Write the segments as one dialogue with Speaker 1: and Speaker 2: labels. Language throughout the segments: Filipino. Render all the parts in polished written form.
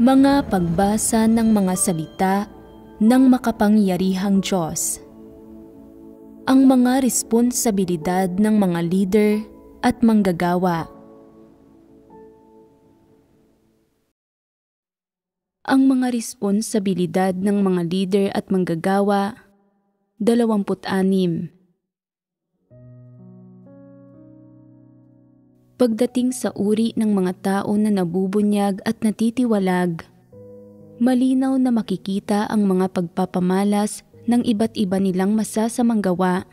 Speaker 1: Mga pagbasa ng mga salita ng makapangyarihang Diyos. Ang mga responsibilidad ng mga leader at manggagawa. Ang mga responsibilidad ng mga leader at manggagawa, 26. Pagdating sa uri ng mga tao na nabubunyag at natitiwalag, malinaw na makikita ang mga pagpapamalas ng iba't iba nilang masasamang gawa,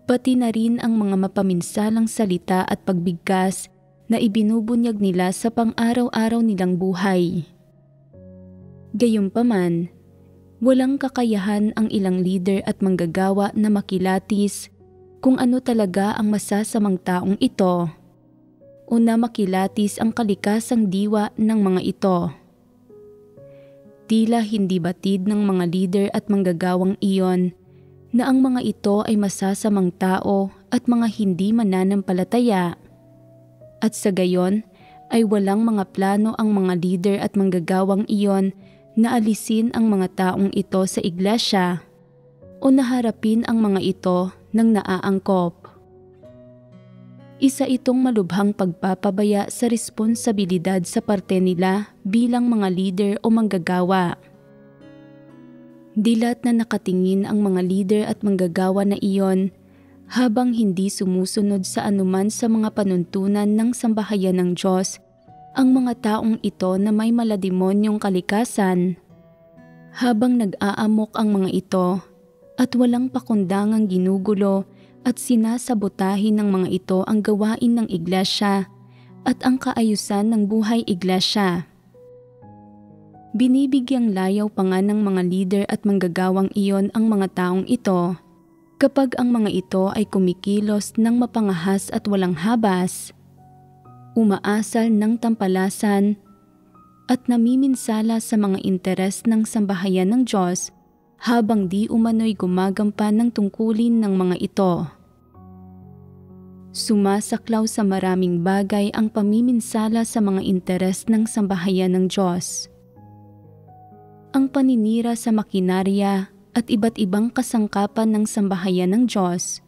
Speaker 1: pati na rin ang mga mapaminsalang salita at pagbigkas na ibinubunyag nila sa pang-araw-araw nilang buhay. Gayunpaman, walang kakayahan ang ilang leader at manggagawa na makilatis kung ano talaga ang masasamang taong ito, o na makilatis ang kalikasang diwa ng mga ito. Tila hindi batid ng mga leader at manggagawang iyon na ang mga ito ay masasamang tao at mga hindi mananampalataya, at sa gayon ay walang mga plano ang mga leader at manggagawang iyon na alisin ang mga taong ito sa iglesia o naharapin ang mga ito ng naaangkop. Isa itong malubhang pagpapabaya sa responsibilidad sa parte nila bilang mga leader o manggagawa. Dilat na nakatingin ang mga leader at manggagawa na iyon habang hindi sumusunod sa anuman sa mga panuntunan ng sambahayan ng Diyos ang mga taong ito na may malademonyong kalikasan. Habang nag-aamok ang mga ito at walang pakundangang ginugulo at sinasabotahin ng mga ito ang gawain ng iglesia at ang kaayusan ng buhay iglesia. Binibigyang layaw pa nga ng mga leader at manggagawang iyon ang mga taong ito kapag ang mga ito ay kumikilos ng mapangahas at walang habas, umaasal ng tampalasan at namiminsala sa mga interes ng sambahayan ng Diyos habang di umano'y gumagampan ng tungkulin ng mga ito. Sumasaklaw sa maraming bagay ang pamiminsala sa mga interes ng sambahayan ng Diyos. Ang paninira sa makinarya at iba't ibang kasangkapan ng sambahayan ng Diyos.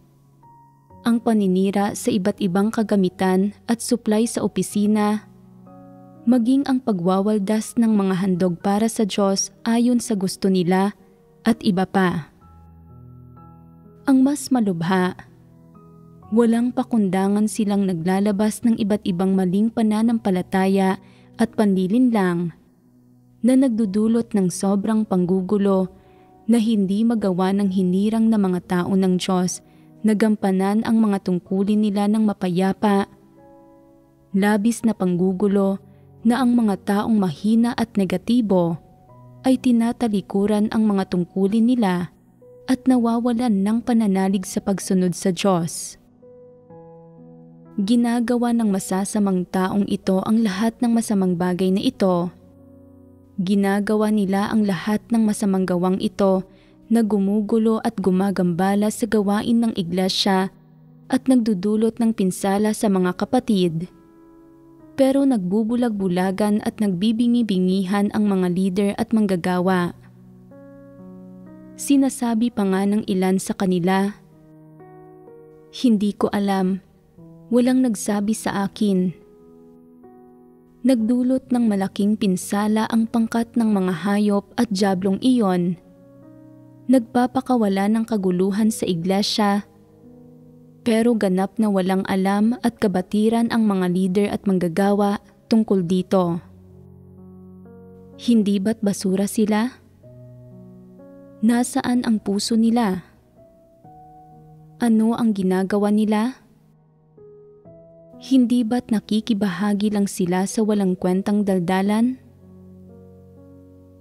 Speaker 1: Ang paninira sa iba't ibang kagamitan at supply sa opisina, maging ang pagwawaldas ng mga handog para sa Diyos ayon sa gusto nila at iba pa. Ang mas malubha, walang pakundangan silang naglalabas ng iba't ibang maling pananampalataya at panlilinlang na nagdudulot ng sobrang panggugulo na hindi magawa ng hinirang na mga tao ng Diyos na gampanan ang mga tungkulin nila ng mapayapa, labis na panggugulo na ang mga taong mahina at negatibo ay tinatalikuran ang mga tungkulin nila at nawawalan ng pananalig sa pagsunod sa Diyos. Ginagawa ng masasamang taong ito ang lahat ng masamang bagay na ito. Ginagawa nila ang lahat ng masamang gawang ito na gumugulo at gumagambala sa gawain ng iglesia at nagdudulot ng pinsala sa mga kapatid. Pero nagbubulag-bulagan at nagbibingi-bingihan ang mga leader at manggagawa. Sinasabi pa nga ng ilan sa kanila, "Hindi ko alam. Walang nagsabi sa akin." Nagdulot ng malaking pinsala ang pangkat ng mga hayop at diablong iyon. Nagpapakawala ng kaguluhan sa iglesia, pero ganap na walang alam at kabatiran ang mga leader at manggagawa tungkol dito. Hindi ba't basura sila? Nasaan ang puso nila? Ano ang ginagawa nila? Hindi ba't nakikibahagi lang sila sa walang kwentang daldalan?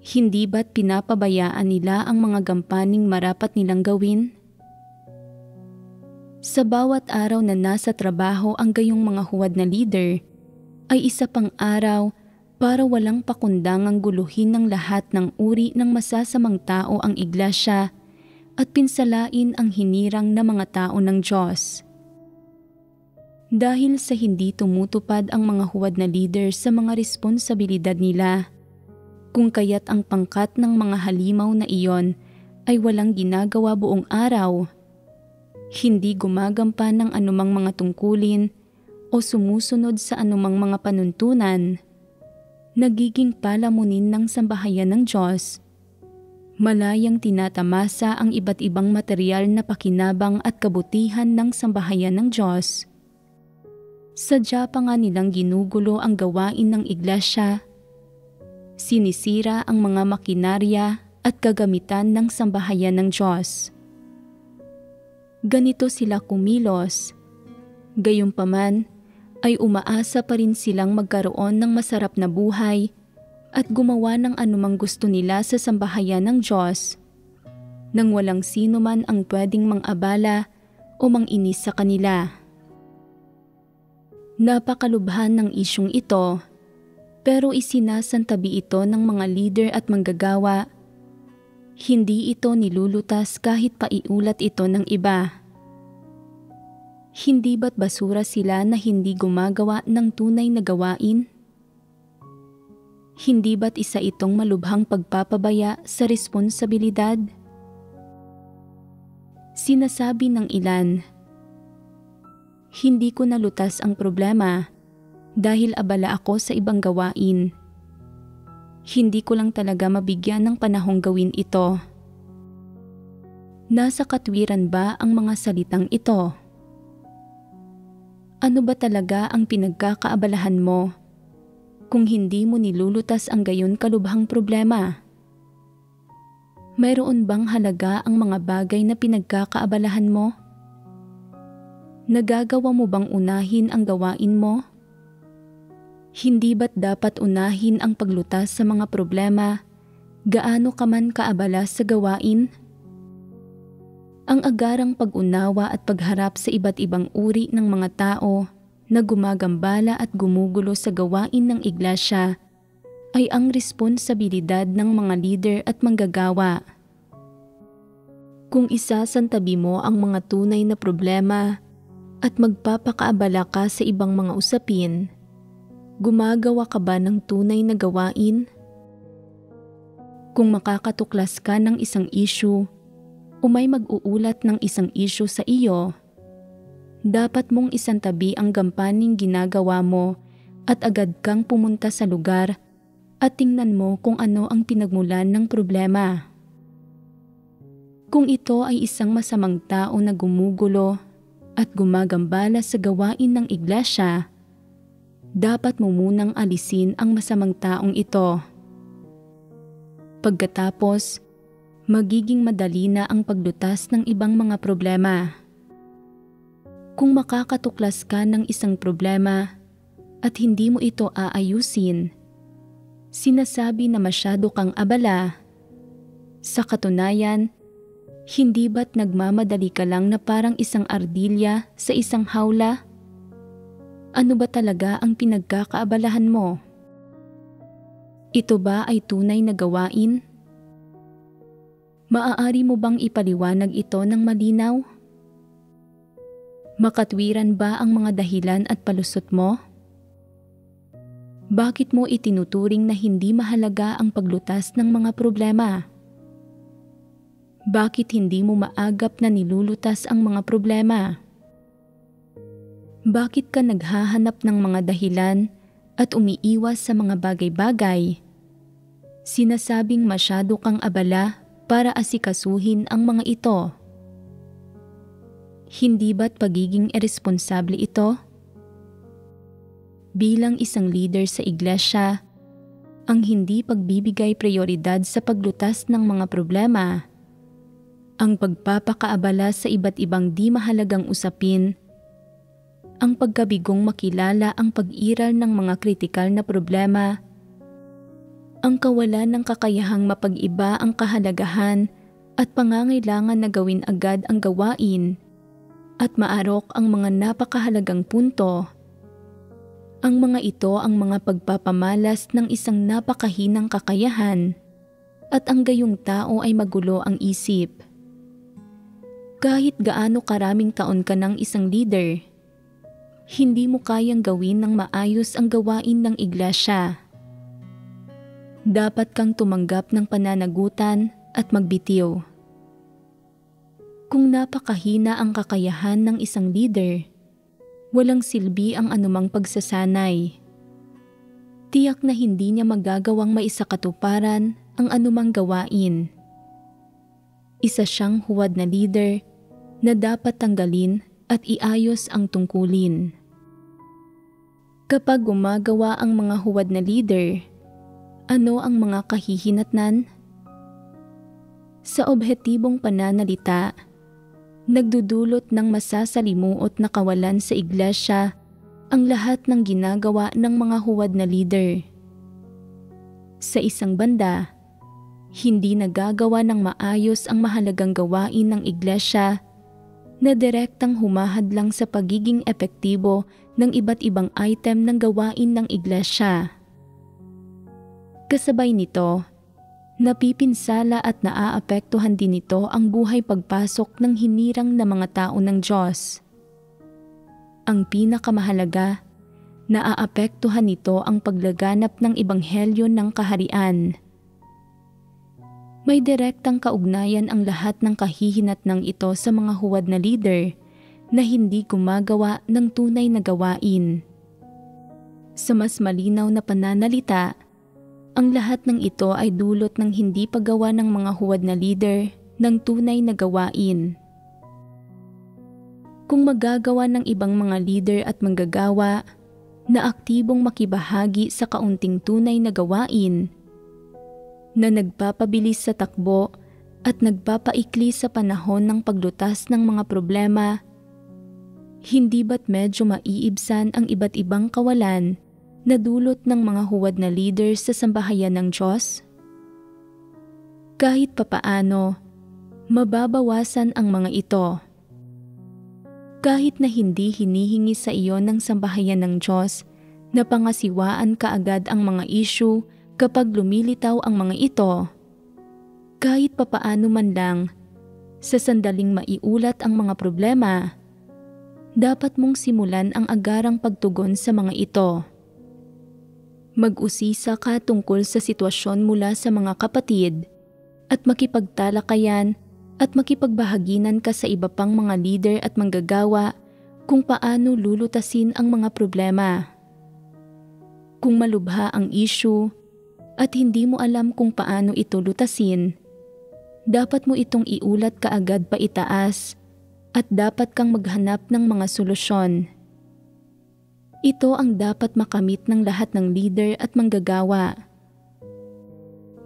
Speaker 1: Hindi ba't pinapabayaan nila ang mga gampaning marapat nilang gawin? Sa bawat araw na nasa trabaho ang gayong mga huwad na leader, ay isa pang araw para walang pakundangang guluhin ng lahat ng uri ng masasamang tao ang iglesia at pinsalain ang hinirang na mga tao ng Diyos. Dahil sa hindi tumutupad ang mga huwad na leader sa mga responsibilidad nila, Kung kaya't ang pangkat ng mga halimaw na iyon ay walang ginagawa buong araw, hindi gumagampan ng anumang mga tungkulin o sumusunod sa anumang mga panuntunan, nagiging palamunin ng sambahayan ng Diyos, malayang tinatamasa ang iba't ibang material na pakinabang at kabutihan ng sambahayan ng Diyos. Sadya pa nga nilang ginugulo ang gawain ng iglesia, sinisira ang mga makinarya at kagamitan ng sambahayan ng Diyos. Ganito sila kumilos, gayunpaman ay umaasa pa rin silang magkaroon ng masarap na buhay at gumawa ng anumang gusto nila sa sambahayan ng Diyos, nang walang sino man ang pwedeng mang-abala o mang-inis sa kanila. Napakalubhan ng isyong ito, pero isinasantabi ito ng mga leader at manggagawa. Hindi ito nilulutas kahit paiulat ito ng iba. Hindi ba't basura sila na hindi gumagawa ng tunay na gawain? Hindi ba't isa itong malubhang pagpapabaya sa responsibilidad? Sinasabi ng ilan, hindi ko nalutas ang problema dahil abala ako sa ibang gawain. Hindi ko lang talaga mabigyan ng panahong gawin ito. Nasa katwiran ba ang mga salitang ito? Ano ba talaga ang pinagkakaabalahan mo kung hindi mo nilulutas ang gayon kalubhang problema? Mayroon bang halaga ang mga bagay na pinagkakaabalahan mo? Nagagawa mo bang unahin ang gawain mo? Hindi ba't dapat unahin ang paglutas sa mga problema, gaano ka man kaabala sa gawain? Ang agarang pag-unawa at pagharap sa iba't ibang uri ng mga tao na gumagambala at gumugulo sa gawain ng iglesia ay ang responsibilidad ng mga leader at manggagawa. Kung isasantabi mo ang mga tunay na problema at magpapakaabala ka sa ibang mga usapin, gumagawa ka ba ng tunay na gawain? Kung makakatuklas ka ng isang issue o may mag-uulat ng isang issue sa iyo, dapat mong isantabi ang gampaning ginagawa mo at agad kang pumunta sa lugar at tingnan mo kung ano ang pinagmulan ng problema. Kung ito ay isang masamang tao na gumugulo at gumagambala sa gawain ng iglesia, dapat mo munang alisin ang masamang taong ito. Pagkatapos, magiging madali na ang paglutas ng ibang mga problema. Kung makakatuklas ka ng isang problema at hindi mo ito aayusin, sinasabi na masyado kang abala. Sa katunayan, hindi ba't nagmamadali ka lang na parang isang ardilya sa isang hawla? Ano ba talaga ang pinagkakaabalahan mo? Ito ba ay tunay na gawain? Maaari mo bang ipaliwanag ito ng malinaw? Makatwiran ba ang mga dahilan at palusot mo? Bakit mo itinuturing na hindi mahalaga ang paglutas ng mga problema? Bakit hindi mo maagap na nilulutas ang mga problema? Bakit ka naghahanap ng mga dahilan at umiiwas sa mga bagay-bagay? Sinasabing masyado kang abala para asikasuhin ang mga ito. Hindi ba't pagiging iresponsable ito? Bilang isang leader sa iglesia, ang hindi pagbibigay prioridad sa paglutas ng mga problema, ang pagpapakaabala sa iba't ibang di mahalagang usapin, ang pagkabigong makilala ang pag-iral ng mga kritikal na problema, ang kawalan ng kakayahang mapag-iba ang kahalagahan at pangangailangan na gawin agad ang gawain at maarok ang mga napakahalagang punto. Ang mga ito ang mga pagpapamalas ng isang napakahinang kakayahan at ang gayong tao ay magulo ang isip. Kahit gaano karaming taon ka ng isang leader, hindi mo kayang gawin ng maayos ang gawain ng iglesia. Dapat kang tumanggap ng pananagutan at magbitiw. Kung napakahina ang kakayahan ng isang leader, walang silbi ang anumang pagsasanay. Tiyak na hindi niya magagawang maisakatuparan ang anumang gawain. Isa siyang huwad na leader na dapat tanggalin at iayos ang tungkulin. Kapag gumagawa ang mga huwad na leader, ano ang mga kahihinatnan? Sa obhetibong pananalita, nagdudulot ng masasalimuot na kawalan sa iglesia ang lahat ng ginagawa ng mga huwad na leader. Sa isang banda, hindi nagagawa ng maayos ang mahalagang gawain ng iglesia na direktang humahadlang sa pagiging epektibo ng iba't ibang item ng gawain ng iglesia. Kasabay nito, napipinsala at naaapektuhan din nito ang buhay pagpasok ng hinirang na mga tao ng Diyos. Ang pinakamahalaga, naaapektuhan nito ang paglaganap ng ebanghelyo ng kaharian. May direktang kaugnayan ang lahat ng kahihinatnang ito sa mga huwad na leader na hindi gumagawa ng tunay na gawain. Sa mas malinaw na pananalita, ang lahat ng ito ay dulot ng hindi paggawa ng mga huwad na leader ng tunay na gawain. Kung magagawa ng ibang mga leader at manggagawa na aktibong makibahagi sa kaunting tunay na gawain, na nagpapabilis sa takbo at nagpapaikli sa panahon ng paglutas ng mga problema, hindi ba't medyo maiibsan ang iba't ibang kawalan na dulot ng mga huwad na leaders sa sambahayan ng Diyos? Kahit papaano, mababawasan ang mga ito. Kahit na hindi hinihingi sa iyo ng sambahayan ng Diyos na pangasiwaan kaagad ang mga issue kapag lumilitaw ang mga ito, kahit papaano man lang, sa sandaling maiulat ang mga problema, dapat mong simulan ang agarang pagtugon sa mga ito. Mag-usisa ka tungkol sa sitwasyon mula sa mga kapatid at makipagtalakayan at makipagbahaginan ka sa iba pang mga leader at manggagawa kung paano lulutasin ang mga problema. Kung malubha ang issue at hindi mo alam kung paano ito lutasin, dapat mo itong iulat kaagad pa itaas at dapat kang maghanap ng mga solusyon. Ito ang dapat makamit ng lahat ng leader at manggagawa.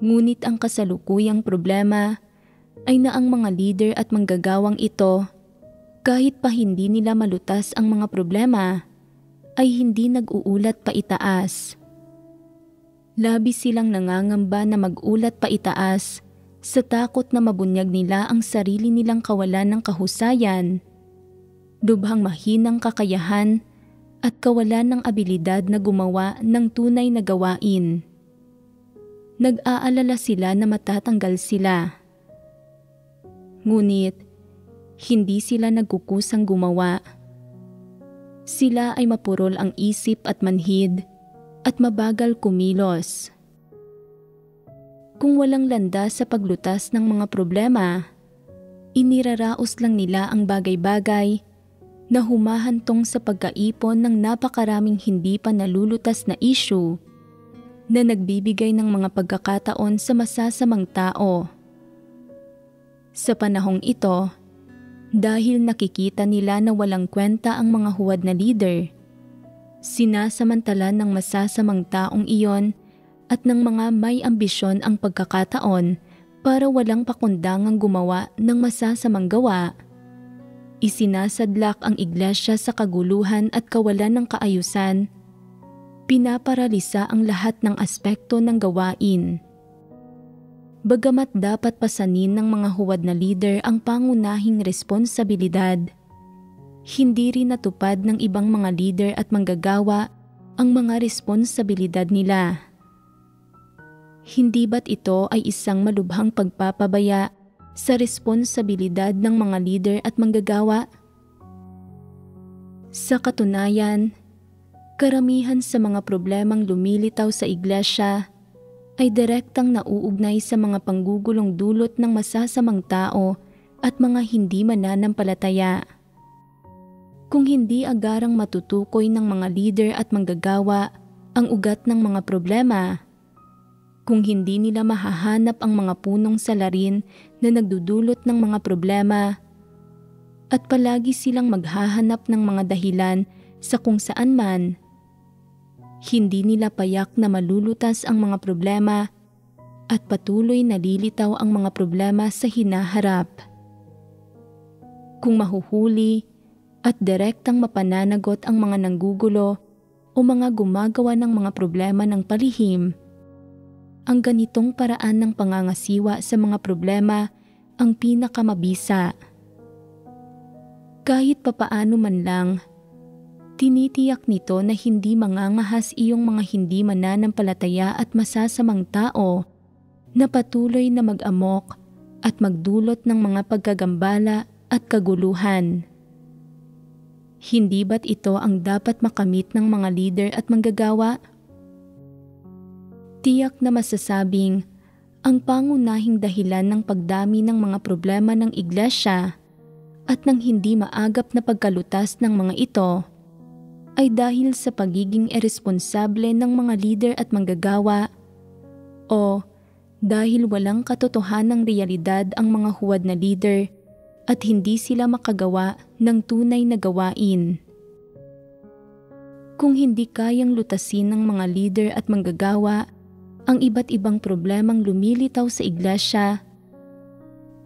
Speaker 1: Ngunit ang kasalukuyang problema ay na ang mga leader at manggagawang ito, kahit pa hindi nila malutas ang mga problema, ay hindi nag-uulat pa itaas. Labis silang nangangamba na mag-ulat pa itaas sa takot na mabunyag nila ang sarili nilang kawalan ng kahusayan, lubhang mahinang kakayahan at kawalan ng abilidad na gumawa ng tunay na gawain. Nag-aalala sila na matatanggal sila. Ngunit, hindi sila nagkukusang gumawa. Sila ay mapurol ang isip at manhid at mabagal kumilos. Kung walang landas sa paglutas ng mga problema, iniraraos lang nila ang bagay-bagay na humahantong sa pagkaipon ng napakaraming hindi pa nalulutas na issue na nagbibigay ng mga pagkakataon sa masasamang tao. Sa panahong ito, dahil nakikita nila na walang kwenta ang mga huwad na leader, sinasamantala ng masasamang taong iyon at ng mga may ambisyon ang pagkakataon para walang pakundangang gumawa ng masasamang gawa. Isinasadlak ang iglesia sa kaguluhan at kawalan ng kaayusan. Pinaparalisa ang lahat ng aspekto ng gawain. Bagamat dapat pasanin ng mga huwad na leader ang pangunahing responsibilidad, hindi rin natupad ng ibang mga leader at manggagawa ang mga responsibilidad nila. Hindi ba't ito ay isang malubhang pagpapabaya sa responsibilidad ng mga leader at manggagawa? Sa katunayan, karamihan sa mga problemang lumilitaw sa iglesia ay direktang nauugnay sa mga panggugulong dulot ng masasamang tao at mga hindi mananampalataya. Kung hindi agarang matutukoy ng mga leader at manggagawa ang ugat ng mga problema, kung hindi nila mahahanap ang mga punong salarin na nagdudulot ng mga problema, at palagi silang maghahanap ng mga dahilan sa kung saan man, hindi nila payak na malulutas ang mga problema at patuloy na lilitaw ang mga problema sa hinaharap. Kung mahuhuli at direktang mapananagot ang mga nanggugulo o mga gumagawa ng mga problema ng palihim, ang ganitong paraan ng pangangasiwa sa mga problema ang pinakamabisa. Kahit papaano man lang, tinitiyak nito na hindi mangangahas iyong mga hindi mananampalataya at masasamang tao na patuloy na mag-amok at magdulot ng mga pagkagambala at kaguluhan. Hindi ba't ito ang dapat makamit ng mga leader at manggagawa? Tiyak na masasabing ang pangunahing dahilan ng pagdami ng mga problema ng iglesia at ng hindi maagap na pagkalutas ng mga ito ay dahil sa pagiging iresponsable ng mga leader at manggagawa o dahil walang katotohanang realidad ang mga huwad na leader at hindi sila makagawa ng tunay na gawain. Kung hindi kayang lutasin ng mga leader at manggagawa ang iba't ibang problemang lumilitaw sa iglesia,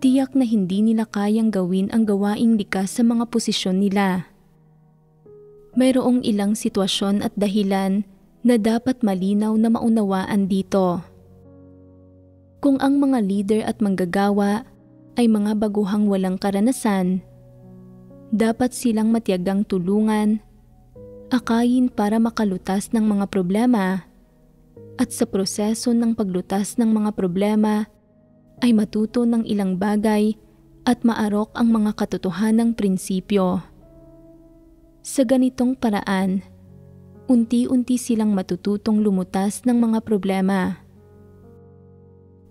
Speaker 1: tiyak na hindi nila kayang gawin ang gawaing likas sa mga posisyon nila. Mayroong ilang sitwasyon at dahilan na dapat malinaw na maunawaan dito. Kung ang mga leader at manggagawa ay mga baguhang walang karanasan, dapat silang matiyagang tulungan, akayin para makalutas ng mga problema, at sa proseso ng paglutas ng mga problema ay matuto ng ilang bagay at maarok ang mga katotohanang prinsipyo. Sa ganitong paraan, unti-unti silang matututong lumutas ng mga problema.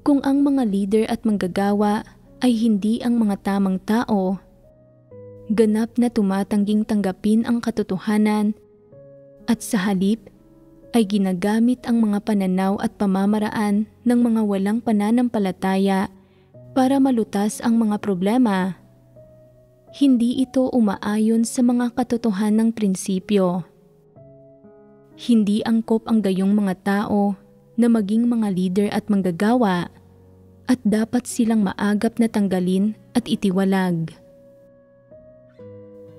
Speaker 1: Kung ang mga leader at manggagawa ay hindi ang mga tamang tao, ganap na tumatangging tanggapin ang katotohanan at sa halip ay ginagamit ang mga pananaw at pamamaraan ng mga walang pananampalataya para malutas ang mga problema, hindi ito umaayon sa mga katotohanang prinsipyo. Hindi angkop ang gayong mga tao na maging mga leader at manggagawa at dapat silang maagap na tanggalin at itiwalag.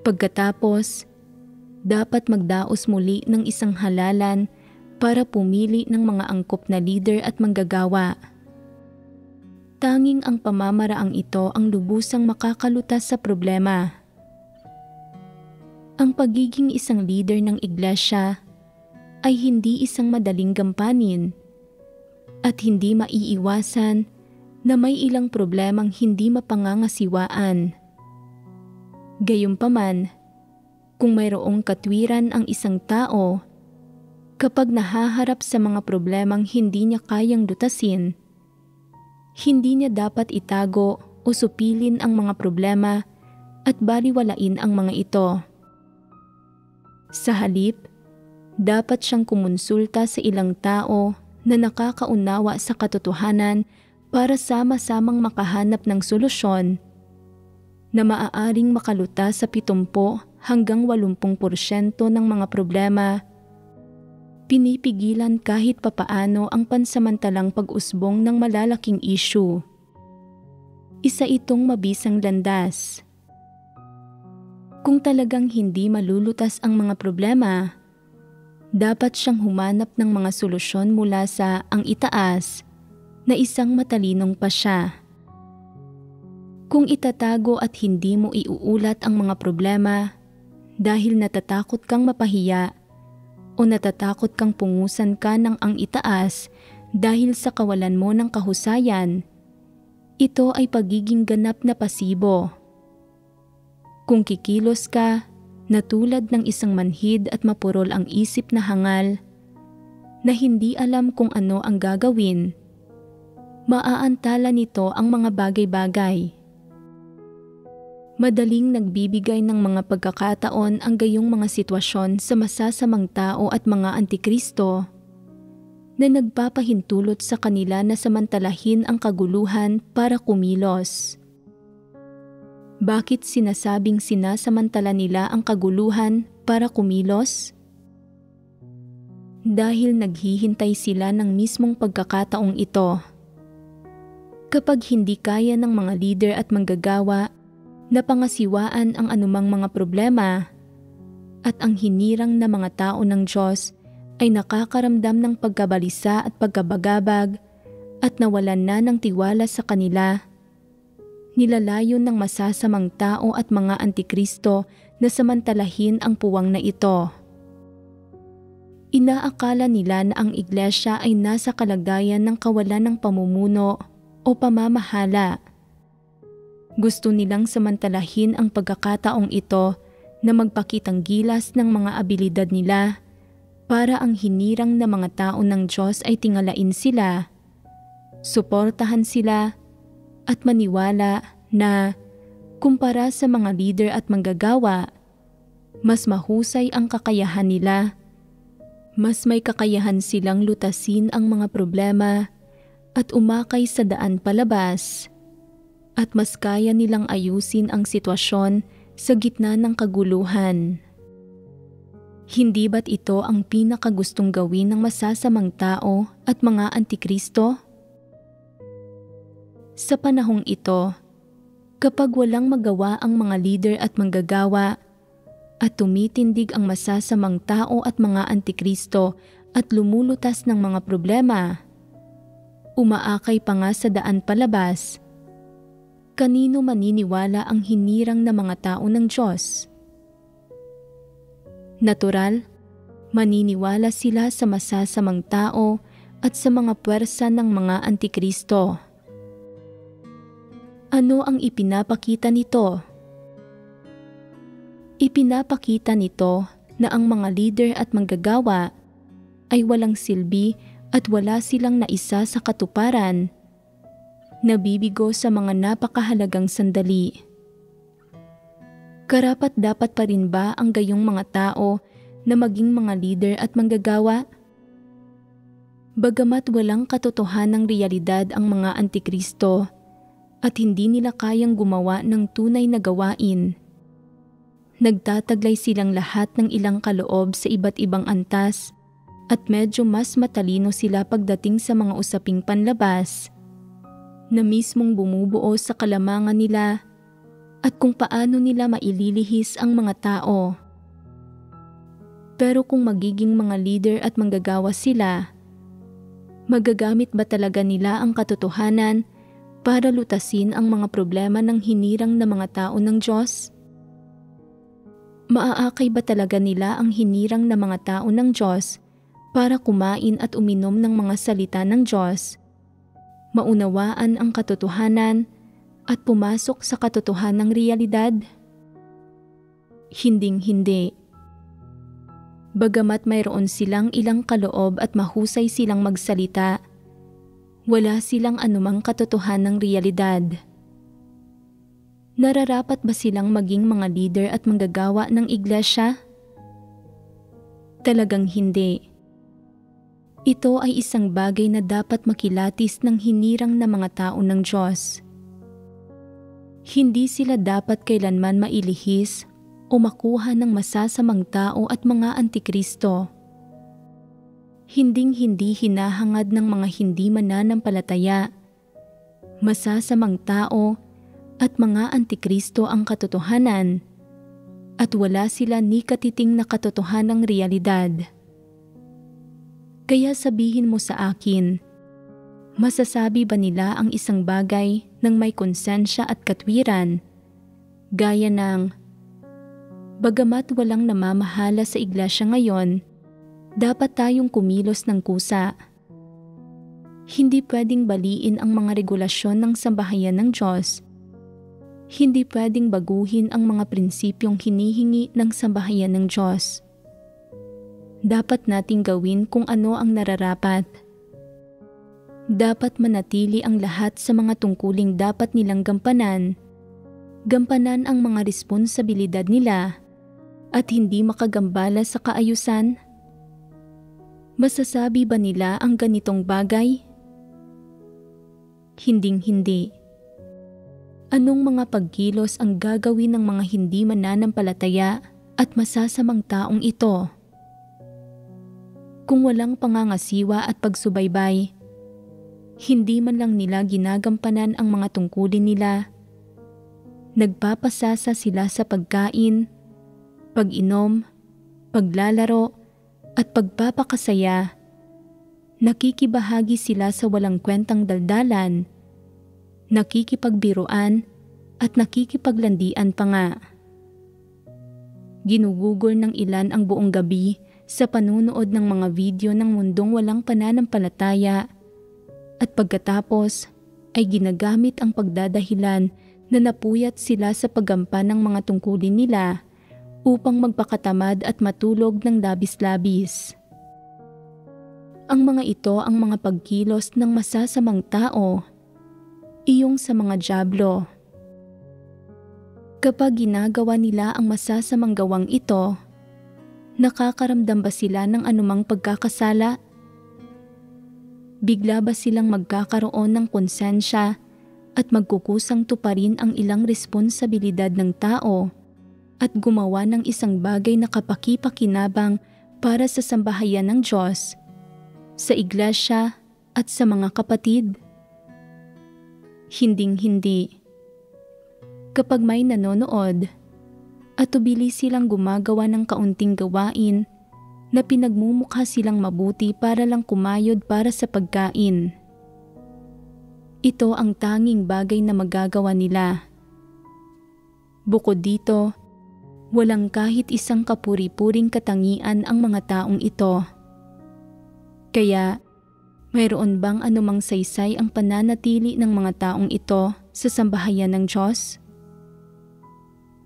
Speaker 1: Pagkatapos, dapat magdaos muli ng isang halalan para pumili ng mga angkop na leader at manggagawa. Tanging ang pamamaraang ito ang lubusang makakalutas sa problema. Ang pagiging isang leader ng iglesia ay hindi isang madaling gampanin at hindi maiiwasan na may ilang problemang hindi mapangangasiwaan. Gayunpaman, kung mayroong katwiran ang isang tao, kapag nahaharap sa mga problemang hindi niya kayang lutasin, hindi niya dapat itago o supilin ang mga problema at baliwalain ang mga ito. Sa halip, dapat siyang kumonsulta sa ilang tao na nakakaunawa sa katotohanan para sama-samang makahanap ng solusyon na maaaring makalutas sa 70 hanggang 80% ng mga problema. Pinipigilan kahit papaano ang pansamantalang pag-usbong ng malalaking issue. Isa itong mabisang landas. Kung talagang hindi malulutas ang mga problema, dapat siyang humanap ng mga solusyon mula sa ang itaas na isang matalinong pasya. Kung itatago at hindi mo iuulat ang mga problema dahil natatakot kang mapahiya o natatakot kang pungusan ka ng ang itaas dahil sa kawalan mo ng kahusayan, ito ay pagiging ganap na pasibo. Kung kikilos ka na tulad ng isang manhid at mapurol ang isip na hangal, na hindi alam kung ano ang gagawin. Maaantala nito ang mga bagay-bagay. Madaling nagbibigay ng mga pagkakataon ang gayong mga sitwasyon sa masasamang tao at mga antikristo na nagpapahintulot sa kanila na samantalahin ang kaguluhan para kumilos. Bakit sinasabing sinasamantala nila ang kaguluhan para kumilos? Dahil naghihintay sila ng mismong pagkakataong ito. Kapag hindi kaya ng mga leader at manggagawa na pangasiwaan ang anumang mga problema at ang hinirang na mga tao ng Diyos ay nakakaramdam ng pagkabalisa at pagkabagabag at nawalan na ng tiwala sa kanila, nilalayon ng masasamang tao at mga antikristo na samantalahin ang puwang na ito. Inaakala nila na ang iglesia ay nasa kalagayan ng kawalan ng pamumuno o pamamahala. Gusto nilang samantalahin ang pagkakataong ito na magpakitang gilas ng mga abilidad nila para ang hinirang na mga tao ng Diyos ay tingalain sila, suportahan sila at maniwala na kumpara sa mga leader at manggagawa, mas mahusay ang kakayahan nila, mas may kakayahan silang lutasin ang mga problema at umakay sa daan palabas, at mas kaya nilang ayusin ang sitwasyon sa gitna ng kaguluhan. Hindi ba't ito ang pinakagustong gawin ng masasamang tao at mga antikristo? Sa panahong ito, kapag walang magawa ang mga leader at manggagawa at tumitindig ang masasamang tao at mga antikristo at lumulutas ng mga problema, umaakay pa nga sa daan palabas, kanino maniniwala ang hinirang na mga tao ng Diyos? Natural, maniniwala sila sa masasamang tao at sa mga puwersa ng mga antikristo. Ano ang ipinapakita nito? Ipinapakita nito na ang mga leader at manggagawa ay walang silbi at wala silang naisa sa katuparan, nabibigo sa mga napakahalagang sandali. Karapat-dapat pa rin ba ang gayong mga tao na maging mga leader at manggagawa? Bagamat walang katotohanang realidad ang mga antikristo at hindi nila kayang gumawa ng tunay na gawain, nagtataglay silang lahat ng ilang kaloob sa iba't ibang antas at medyo mas matalino sila pagdating sa mga usaping panlabas na mismong bumubuo sa kalamangan nila at kung paano nila maililihis ang mga tao. Pero kung magiging mga leader at manggagawa sila, magagamit ba talaga nila ang katotohanan para lutasin ang mga problema ng hinirang na mga tao ng Diyos? Maaakay ba talaga nila ang hinirang na mga tao ng Diyos para kumain at uminom ng mga salita ng Diyos, maunawaan ang katotohanan at pumasok sa katotohanang realidad? Hinding-hindi. Bagamat mayroon silang ilang kaloob at mahusay silang magsalita, wala silang anumang katotohanang realidad. Nararapat ba silang maging mga leader at manggagawa ng iglesia? Talagang hindi. Ito ay isang bagay na dapat makilatis ng hinirang na mga tao ng Diyos. Hindi sila dapat kailanman mailihis o makuha ng masasamang tao at mga antikristo. Hinding-hindi hinahangad ng mga hindi mananampalataya, masasamang tao at mga antikristo ang katotohanan, at wala sila ni katiting na katotohanang realidad. Kaya sabihin mo sa akin, masasabi ba nila ang isang bagay ng may konsensya at katwiran, gaya ng, bagamat walang namamahala sa iglesia ngayon, dapat tayong kumilos ng kusa. Hindi pwedeng baliin ang mga regulasyon ng sambahayan ng Diyos. Hindi pwedeng baguhin ang mga prinsipyong hinihingi ng sambahayan ng Diyos. dapat nating gawin kung ano ang nararapat. Dapat manatili ang lahat sa mga tungkuling dapat nilang gampanan ang mga responsibilidad nila at hindi makagambala sa kaayusan. Masasabi ba nila ang ganitong bagay? Hinding-hindi. Anong mga pagkilos ang gagawin ng mga hindi mananampalataya at masasamang taong ito? Kung walang pangangasiwa at pagsubaybay, hindi man lang nila ginagampanan ang mga tungkulin nila. Nagpapasasa sila sa pagkain, pag-inom, paglalaro, at pagpapakasaya. Nakikibahagi sila sa walang kwentang daldalan, nakikipagbiruan, at nakikipaglandian pa nga. Ginugugol ng ilan ang buong gabi sa panunood ng mga video ng mundong walang pananampalataya at pagkatapos ay ginagamit ang pagdadahilan na napuyat sila sa paggampan ng mga tungkulin nila upang magpakatamad at matulog ng labis-labis. Ang mga ito ang mga pagkilos ng masasamang tao, iyong sa mga dyablo. Kapag ginagawa nila ang masasamang gawang ito, nakakaramdam ba sila ng anumang pagkakasala? Bigla ba silang magkakaroon ng konsensya at magkukusang tuparin ang ilang responsibilidad ng tao at gumawa ng isang bagay na kapaki-pakinabang para sa sambahayan ng Diyos, sa iglesia at sa mga kapatid? Hinding-hindi. Kapag may nanonood at tubili silang gumagawa ng kaunting gawain na pinagmumukha silang mabuti para lang kumayod para sa pagkain, ito ang tanging bagay na magagawa nila. Bukod dito, walang kahit isang kapuri-puring katangian ang mga taong ito. Kaya, mayroon bang anumang saysay ang pananatili ng mga taong ito sa sambahayan ng Diyos?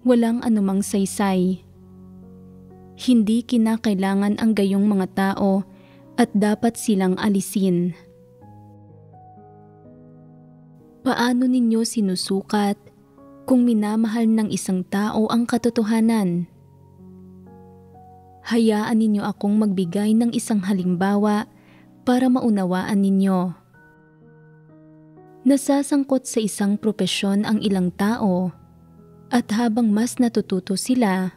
Speaker 1: Walang anumang saysay. Hindi kinakailangan ang gayong mga tao at dapat silang alisin. Paano ninyo sinusukat kung minamahal ng isang tao ang katotohanan? Hayaan ninyo akong magbigay ng isang halimbawa para maunawaan ninyo. Nasasangkot sa isang propesyon ang ilang tao at habang mas natututo sila,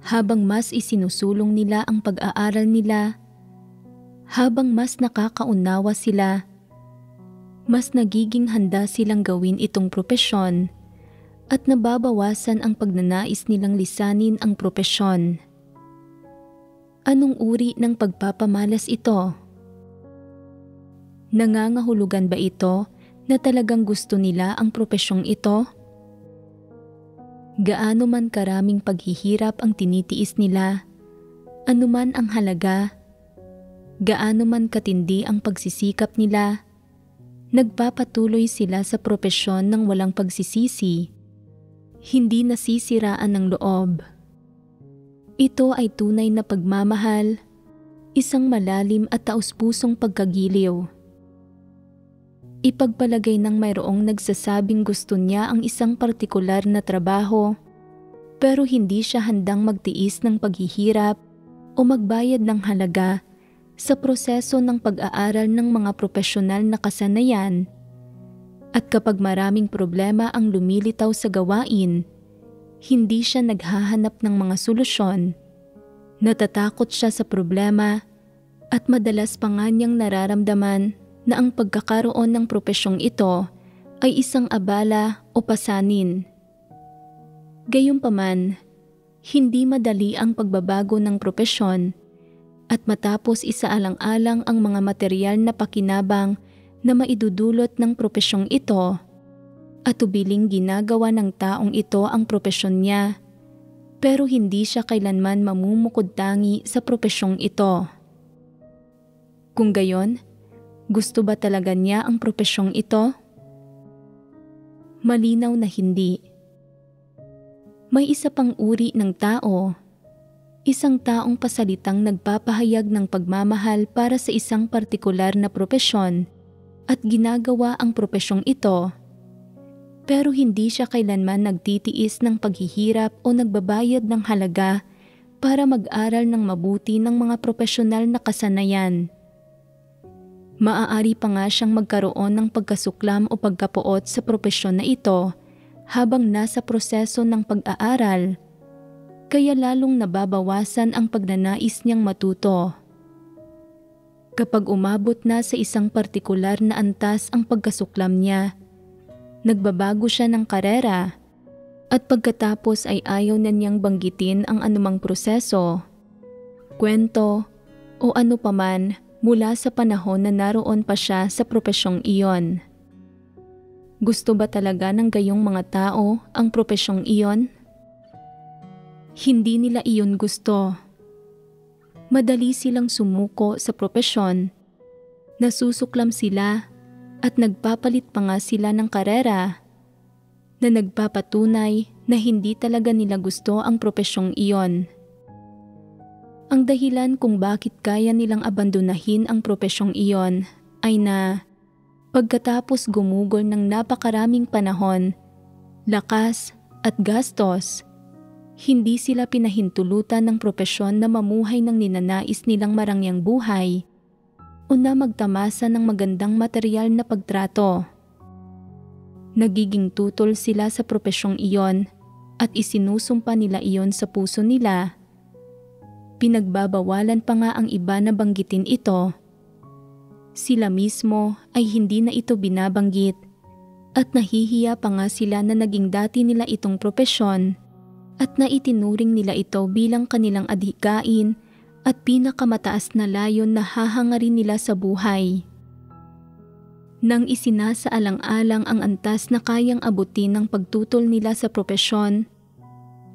Speaker 1: habang mas isinusulong nila ang pag-aaral nila, habang mas nakakaunawa sila, mas nagiging handa silang gawin itong propesyon at nababawasan ang pagnanais nilang lisanin ang propesyon. Anong uri ng pagpapamalas ito? Nangangahulugan ba ito na talagang gusto nila ang propesyong ito? Gaano man karaming paghihirap ang tinitiis nila, anuman ang halaga, gaano man katindi ang pagsisikap nila, nagpapatuloy sila sa propesyon ng walang pagsisisi, hindi nasisiraan ng loob. Ito ay tunay na pagmamahal, isang malalim at taus-pusong pagkagiliw. Ipagpalagay ng mayroong nagsasabing gusto niya ang isang partikular na trabaho, pero hindi siya handang magtiis ng paghihirap o magbayad ng halaga sa proseso ng pag-aaral ng mga propesyonal na kasanayan, at kapag maraming problema ang lumilitaw sa gawain, hindi siya naghahanap ng mga solusyon. Natatakot siya sa problema at madalas pa nga niyang nararamdaman na ang pagkakaroon ng propesyong ito ay isang abala o pasanin. Gayunpaman, hindi madali ang pagbabago ng propesyon at matapos isaalang-alang ang mga materyal na pakinabang na maidudulot ng propesyong ito at tubiling ginagawa ng taong ito ang propesyon niya, pero hindi siya kailanman mamumukod-tangi sa propesyong ito. Kung gayon, gusto ba talaga niya ang propesyong ito? Malinaw na hindi. May isa pang uri ng tao, Isang taong pasalitang nagpapahayag ng pagmamahal para sa isang partikular na propesyon at ginagawa ang propesyong ito, pero hindi siya kailanman nagtitiis ng paghihirap o nagbabayad ng halaga para mag-aral ng mabuti ng mga propesyonal na kasanayan. Maaari pa nga siyang magkaroon ng pagkasuklam o pagkapuot sa propesyon na ito habang nasa proseso ng pag-aaral, kaya lalong nababawasan ang pagnanais niyang matuto. Kapag umabot na sa isang partikular na antas ang pagkasuklam niya, nagbabago siya ng karera at pagkatapos ay ayaw na niyang banggitin ang anumang proseso, kwento o ano paman mula sa panahon na naroon pa siya sa propesyong iyon. Gusto ba talaga ng gayong mga tao ang propesyong iyon? Hindi nila iyon gusto. Madali silang sumuko sa propesyon, nasusuklam sila at nagpapalit pa nga sila ng karera na nagpapatunay na hindi talaga nila gusto ang propesyong iyon. Ang dahilan kung bakit kaya nilang abandonahin ang propesyong iyon ay na pagkatapos gumugol ng napakaraming panahon, lakas at gastos, hindi sila pinahintulutan ng propesyon na mamuhay ng ninanais nilang marangyang buhay o na magtamasa ng magandang material na pagtrato. Nagiging tutol sila sa propesyong iyon at isinusumpa nila iyon sa puso nila. Pinagbabawalan pa nga ang iba na banggitin ito. Sila mismo ay hindi na ito binabanggit at nahihiya pa nga sila na naging dati nila itong propesyon at na itinuring nila ito bilang kanilang adhikain at pinakamataas na layon na hahangarin nila sa buhay. Nang isinasaalang-alang ang antas na kayang abutin ng pagtutol nila sa propesyon,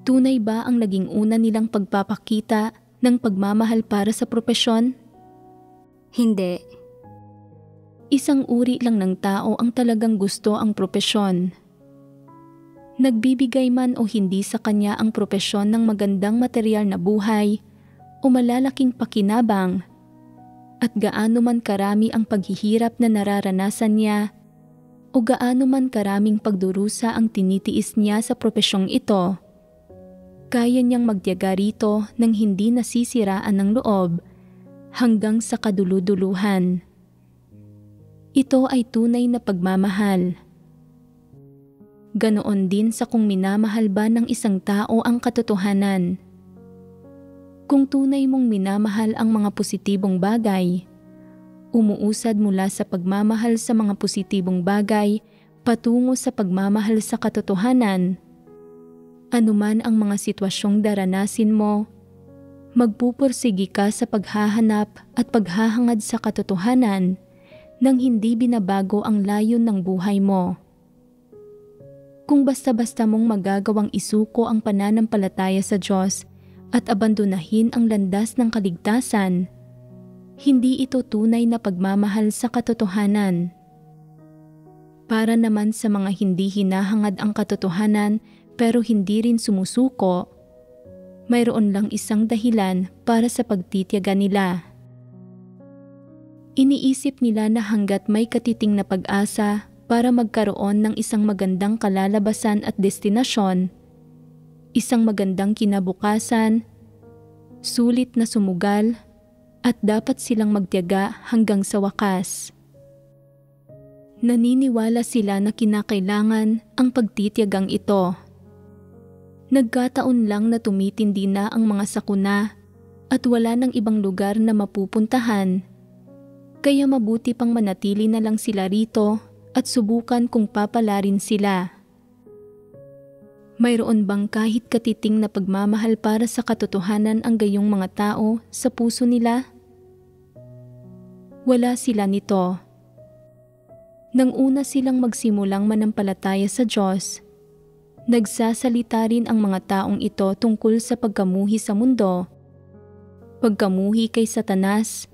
Speaker 1: tunay ba ang naging una nilang pagpapakita ng pagmamahal para sa propesyon?
Speaker 2: Hindi.
Speaker 1: Isang uri lang ng tao ang talagang gusto ang propesyon. Nagbibigay man o hindi sa kanya ang propesyon ng magandang material na buhay o malalaking pakinabang, at gaano man karami ang paghihirap na nararanasan niya o gaano man karaming pagdurusa ang tinitiis niya sa propesyong ito, kaya niyang magtiyaga rito nang hindi nasisiraan ng loob hanggang sa kaduluduluhan. Ito ay tunay na pagmamahal. Ganoon din sa kung minamahal ba ng isang tao ang katotohanan. Kung tunay mong minamahal ang mga positibong bagay, umuusad mula sa pagmamahal sa mga positibong bagay patungo sa pagmamahal sa katotohanan. Anuman ang mga sitwasyong daranasin mo, magpupursigi ka sa paghahanap at paghahangad sa katotohanan nang hindi binabago ang layon ng buhay mo. Kung basta-basta mong magagawang isuko ang pananampalataya sa Diyos at abandonahin ang landas ng kaligtasan, hindi ito tunay na pagmamahal sa katotohanan. Para naman sa mga hindi hinahangad ang katotohanan pero hindi rin sumusuko, mayroon lang isang dahilan para sa pagtitiyaga nila. Iniisip nila na hanggat may katiting na pag-asa para magkaroon ng isang magandang kalalabasan at destinasyon, isang magandang kinabukasan, sulit na sumugal, at dapat silang magtiyaga hanggang sa wakas. Naniniwala sila na kinakailangan ang pagtitiyagang ito. Nagkataon lang na tumitindi na ang mga sakuna at wala ng ibang lugar na mapupuntahan, kaya mabuti pang manatili na lang sila rito at subukan kung papalarin sila. Mayroon bang kahit katiting na pagmamahal para sa katotohanan ang gayong mga tao sa puso nila? Wala sila nito. Nang una silang magsimulang manampalataya sa Diyos, nagsasalita rin ang mga taong ito tungkol sa pagkamuhi sa mundo, pagkamuhi kay Satanas,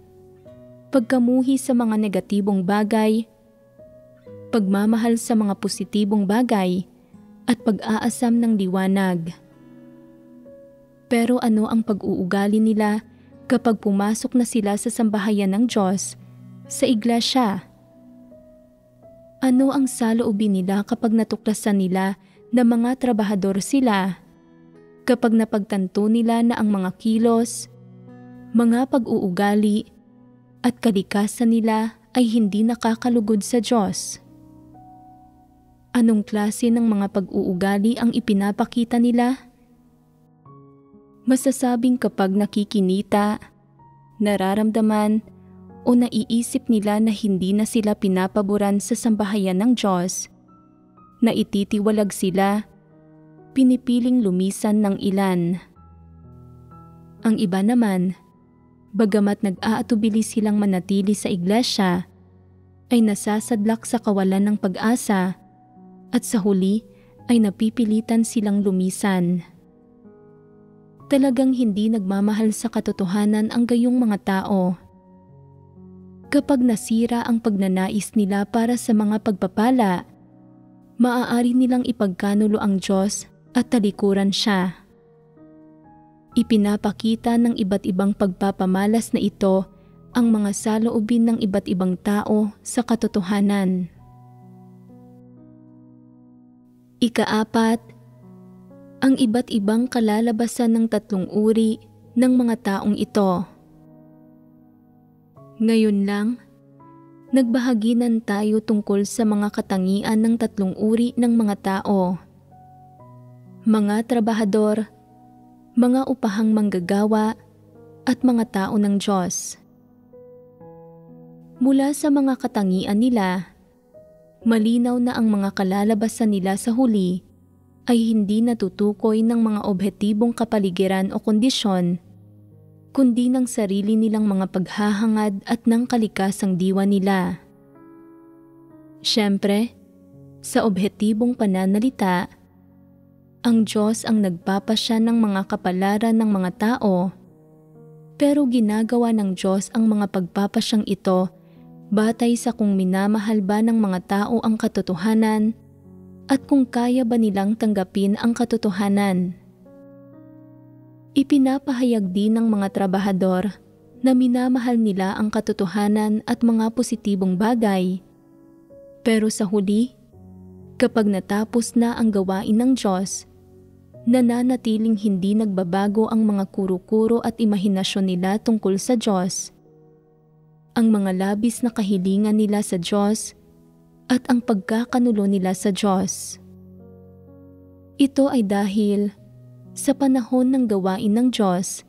Speaker 1: pagkamuhi sa mga negatibong bagay, pagmamahal sa mga positibong bagay, at pag-aasam ng liwanag. Pero ano ang pag-uugali nila kapag pumasok na sila sa sambahayan ng Diyos, sa iglesia? Ano ang saloobin nila kapag natuklasan nila na mga trabahador sila? Kapag napagtanto nila na ang mga kilos, mga pag-uugali at kalikasan nila ay hindi nakakalugod sa Diyos? Anong klase ng mga pag-uugali ang ipinapakita nila? Masasabing kapag nakikinita, nararamdaman o naiisip nila na hindi na sila pinapaboran sa sambahayan ng Diyos, na ititiwalag sila, pinipiling lumisan ng ilan. Ang iba naman, bagamat nag-aatubili silang manatili sa iglesia, ay nasasadlak sa kawalan ng pag-asa at sa huli ay napipilitan silang lumisan. Talagang hindi nagmamahal sa katotohanan ang gayong mga tao. Kapag nasira ang pagnanais nila para sa mga pagpapala, maaari nilang ipagkanulo ang Diyos at talikuran siya. Ipinapakita ng iba't ibang pagpapamalas na ito ang mga saloobin ng iba't ibang tao sa katotohanan. Ika-4, ang iba't ibang kalalabasan ng tatlong uri ng mga taong ito. Ngayon lang, nagbahaginan tayo tungkol sa mga katangian ng tatlong uri ng mga tao. Mga trabahador, mga upahang manggagawa, at mga tao ng Diyos. Mula sa mga katangian nila, malinaw na ang mga kalalabasan nila sa huli ay hindi natutukoy ng mga objetibong kapaligiran o kondisyon, kundi ng sarili nilang mga paghahangad at ng kalikasang diwa nila. Siyempre, sa objetibong pananalita, ang Diyos ang nagpapasya ng mga kapalaran ng mga tao, pero ginagawa ng Diyos ang mga pagpapasyang ito batay sa kung minamahal ba ng mga tao ang katotohanan at kung kaya ba nilang tanggapin ang katotohanan. Ipinapahayag din ng mga trabahador na minamahal nila ang katotohanan at mga positibong bagay. Pero sa huli, kapag natapos na ang gawain ng Diyos, nananatiling hindi nagbabago ang mga kuro-kuro at imahinasyon nila tungkol sa Diyos, ang mga labis na kahilingan nila sa Diyos at ang pagkakanulo nila sa Diyos. Ito ay dahil sa panahon ng gawain ng Diyos,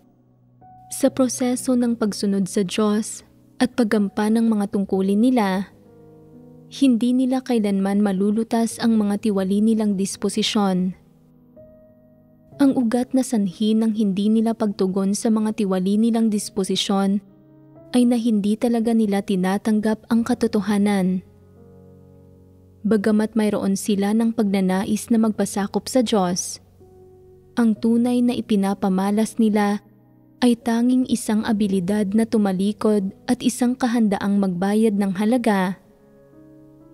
Speaker 1: sa proseso ng pagsunod sa Diyos at paggampan ng mga tungkulin nila, hindi nila kailanman malulutas ang mga tiwali nilang disposisyon. Ang ugat na sanhi ng hindi nila pagtugon sa mga tiwali nilang disposisyon ay na hindi talaga nila tinatanggap ang katotohanan. Bagamat mayroon sila ng pagnanais na magpasakop sa Diyos, ang tunay na ipinapamalas nila ay tanging isang abilidad na tumalikod at isang kahandaang magbayad ng halaga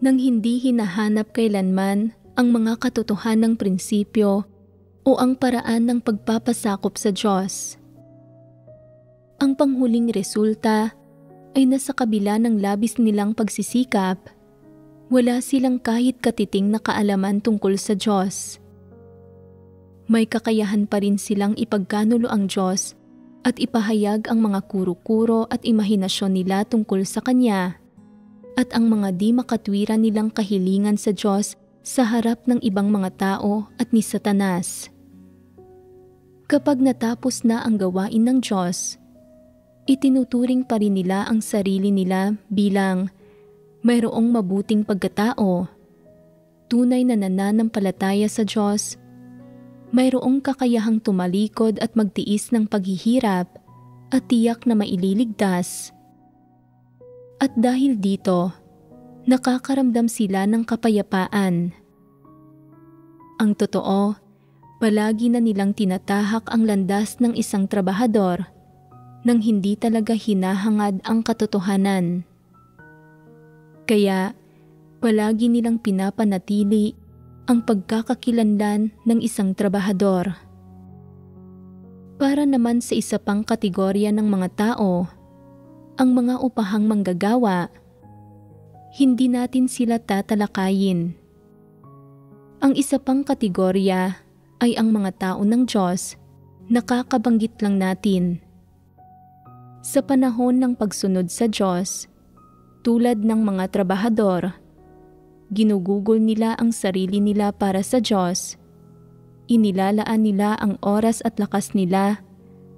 Speaker 1: nang hindi hinahanap kailanman ang mga katotohanang prinsipyo o ang paraan ng pagpapasakop sa Diyos. Ang panghuling resulta ay nasa kabila ng labis nilang pagsisikap, wala silang kahit katiting na kaalaman tungkol sa Diyos. May kakayahan pa rin silang ipagkanulo ang Diyos at ipahayag ang mga kuro-kuro at imahinasyon nila tungkol sa Kanya at ang mga di makatwiran nilang kahilingan sa Diyos sa harap ng ibang mga tao at ni Satanas. Kapag natapos na ang gawain ng Diyos, itinuturing pa rin nila ang sarili nila bilang mayroong mabuting pagkatao, tunay na nananampalataya sa Diyos, mayroong kakayahang tumalikod at magtiis ng paghihirap at tiyak na maililigtas. At dahil dito, nakakaramdam sila ng kapayapaan. Ang totoo, palagi na nilang tinatahak ang landas ng isang trabahador nang hindi talaga hinahangad ang katotohanan. Kaya, palagi nilang pinapanatili ang pagkakakilanlan ng isang trabahador. Para naman sa isa pang kategorya ng mga tao, ang mga upahang manggagawa, hindi natin sila tatalakayin. Ang isa pang kategorya ay ang mga tao ng Diyos, nakakabanggit lang natin. Sa panahon ng pagsunod sa Diyos, tulad ng mga trabahador, ginugugol nila ang sarili nila para sa Diyos. Inilalaan nila ang oras at lakas nila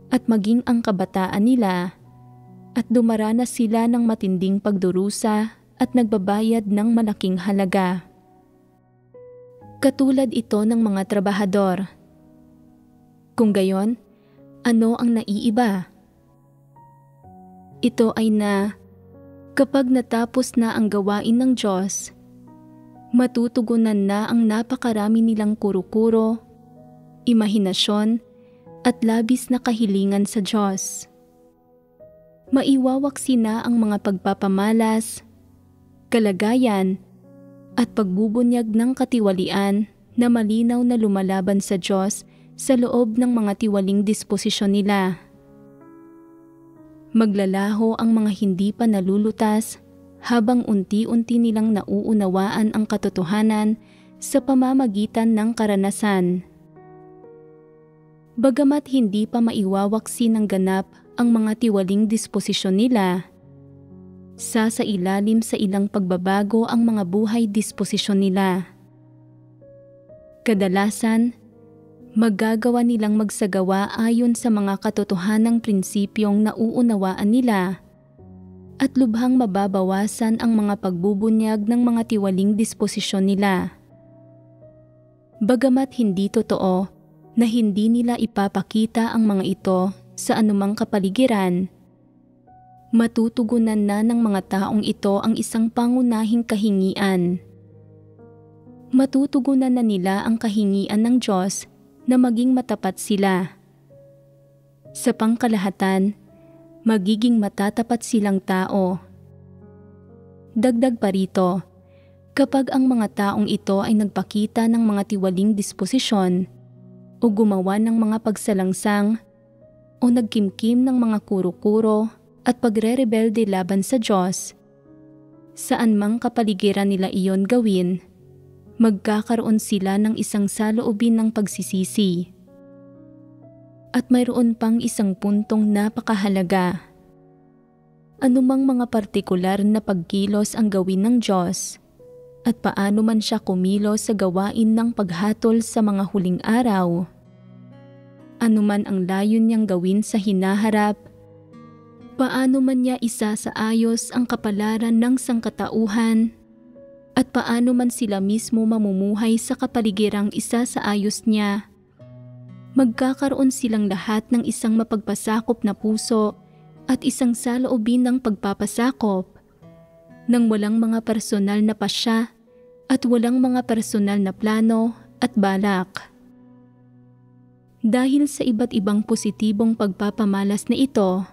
Speaker 1: at maging ang kabataan nila at dumaranas sila ng matinding pagdurusa at nagbabayad ng malaking halaga. Katulad ito ng mga trabahador. Kung gayon, ano ang naiiba? Ito ay na kapag natapos na ang gawain ng Diyos, matutugunan na ang napakarami nilang kuro-kuro, imahinasyon at labis na kahilingan sa Diyos. Maiwawaksi na ang mga pagpapamalas, kalagayan at pagbubunyag ng katiwalian na malinaw na lumalaban sa Diyos sa loob ng mga tiwaling disposisyon nila. Maglalaho ang mga hindi pa nalulutas habang unti-unti nilang nauunawaan ang katotohanan sa pamamagitan ng karanasan. Bagamat hindi pa maiwawaksi ng ganap ang mga tiwaling disposisyon nila, sasailalim sa ilang pagbabago ang mga buhay disposisyon nila. Kadalasan, magagawa nilang magsagawa ayon sa mga katotohanang prinsipyong nauunawaan nila at lubhang mababawasan ang mga pagbubunyag ng mga tiwaling disposisyon nila. Bagamat hindi totoo na hindi nila ipapakita ang mga ito sa anumang kapaligiran, matutugunan na ng mga taong ito ang isang pangunahing kahingian. Matutugunan na nila ang kahingian ng Diyos na maging matapat sila. Sa pangkalahatan, magiging matatapat silang tao. Dagdag pa rito, kapag ang mga taong ito ay nagpakita ng mga tiwaling disposisyon o gumawa ng mga pagsalangsang o nagkimkim ng mga kuro-kuro at pagre-rebelde laban sa Diyos, saan mang kapaligiran nila iyon gawin, magkakaroon sila ng isang saloobin ng pagsisisi. At mayroon pang isang puntong napakahalaga. Anumang mga partikular na pagkilos ang gawin ng Diyos, at paano man siya kumilos sa gawain ng paghatol sa mga huling araw, anuman ang layon niyang gawin sa hinaharap, paano man niya isasaayos ang kapalaran ng sangkatauhan, at paano man sila mismo mamumuhay sa kapaligirang isasaayos niya, magkakaroon silang lahat ng isang mapagpasakop na puso at isang saloobin ng pagpapasakop, nang walang mga personal na pasya at walang mga personal na plano at balak. Dahil sa iba't ibang positibong pagpapamalas na ito,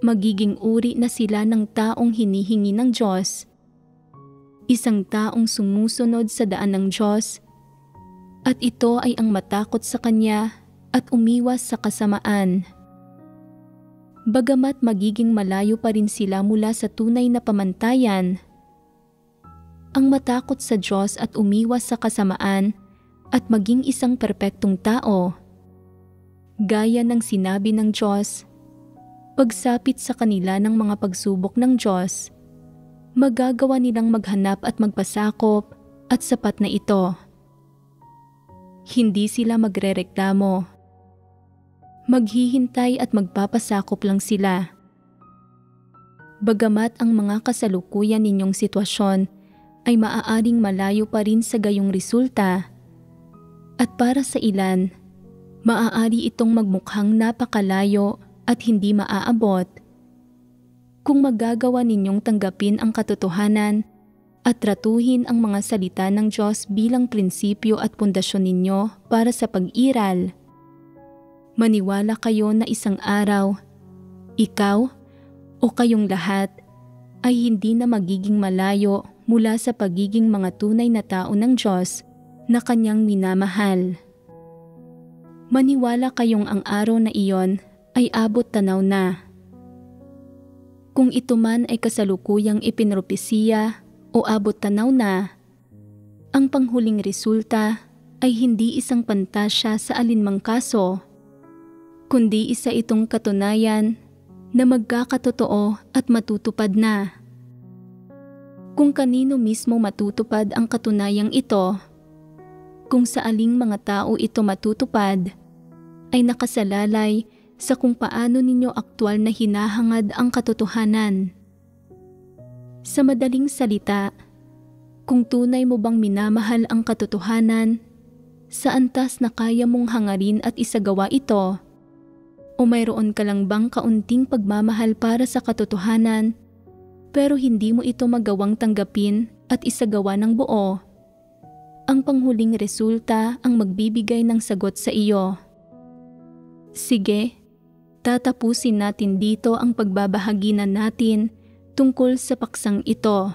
Speaker 1: magiging uri na sila ng taong hinihingi ng Diyos, isang taong sumusunod sa daan ng Diyos, at ito ay ang matakot sa Kanya at umiwas sa kasamaan. Bagamat magiging malayo pa rin sila mula sa tunay na pamantayan, ang matakot sa Diyos at umiwas sa kasamaan at maging isang perpektong tao, gaya ng sinabi ng Diyos, pagsapit sa kanila ng mga pagsubok ng Diyos, magagawa nilang maghanap at magpasakop at sapat na ito. Hindi sila magrereklamo. Maghihintay at magpapasakop lang sila. Bagamat ang mga kasalukuyan ninyong sitwasyon ay maaaring malayo pa rin sa gayong resulta, at para sa ilan, maaari itong magmukhang napakalayo at hindi maaabot, kung magagawa ninyong tanggapin ang katotohanan at tratuhin ang mga salita ng Diyos bilang prinsipyo at pundasyon ninyo para sa pag-iral. Maniwala kayo na isang araw, ikaw o kayong lahat ay hindi na magiging malayo mula sa pagiging mga tunay na tao ng Diyos na Kanyang minamahal. Maniwala kayong ang araw na iyon ay abot tanaw na. Kung ito man ay kasalukuyang ipinropesiya o abot tanaw na, ang panghuling resulta ay hindi isang pantasya sa alinmang kaso, kundi isa itong katunayan na magkakatotoo at matutupad na. Kung kanino mismo matutupad ang katunayang ito, kung sa aling mga tao ito matutupad, ay nakasalalay sa kung paano ninyo aktwal na hinahangad ang katotohanan. Sa madaling salita, kung tunay mo bang minamahal ang katotohanan, sa antas na kaya mong hangarin at isagawa ito, o mayroon ka lang bang kaunting pagmamahal para sa katotohanan, pero hindi mo ito magawang tanggapin at isagawa ng buo, ang panghuling resulta ang magbibigay ng sagot sa iyo. Sige, tatapusin natin dito ang pagbabahaginan natin tungkol sa paksang ito.